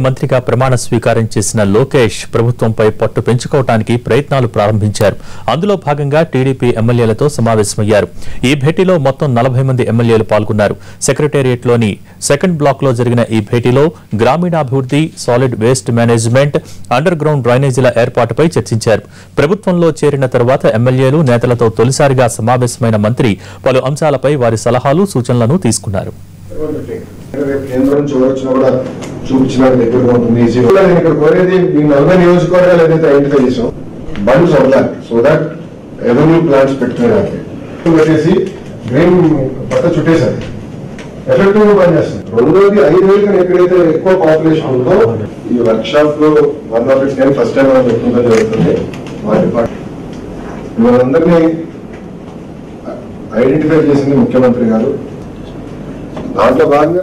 మంత్రిగా ప్రమాణ స్వీకారం చేసిన లోకేష్ ప్రభుత్వంపై పట్టు పెంచుకోవడానికి ప్రయత్నాలు ప్రారంభించారు. అందులో భాగంగా టీడీపీ ఎమ్మెల్యేలతో సమావేశమయ్యారు. ఈ భేటీలో మొత్తం 40 మంది ఎమ్మెల్యేలు పాల్గొన్నారు. సెక్రటేరియట్లోని సెకండ్ బ్లాక్లో జరిగిన ఈ భేటీలో గ్రామీణాభివృద్ధి, solid waste management, underground డ్రైనేజీల ఏర్పాటుపై చర్చించారు. ప్రభుత్వంలో చేరిన తర్వాత ఎమ్మెల్యేలు, నేతలతో తొలిసారిగా సమావేశమైన మంత్రి పలు అంశాలపై వారి సలహాలు, సూచనలను తీసుకున్నారు. కేంద్రం చూడొచ్చినా కూడా చూపించడానికి దగ్గరగా ఉంటుంది. నేను ఇక్కడ కోరేది మీ 40 నియోజకవర్గాలు ఏదైతే ఐడెంటిఫై చేసాం బండ్స్ వదలాలి. సో దాట్ రెవెన్యూ ప్లాంట్స్ పెట్టుకునేదానికి పెట్టేసి గ్రీన్ పట్ట చుట్టేసారి ఎఫెక్టివ్ గా పనిచేస్తుంది. రెండోది 5,000 కన్నా ఎక్కడైతే ఎక్కువ పాపులేషన్ ఉందో ఈ వర్క్ షాప్ లో వన్ ఆఫ్ ఇట్స్ కానీ ఫస్ట్ టైం మనం చెప్పుకుంటూ జరుగుతుంది. మా డిపార్ట్మెంట్ మనందరినీ ఐడెంటిఫై చేసింది ముఖ్యమంత్రి గారు. దాంట్లో భాగంగా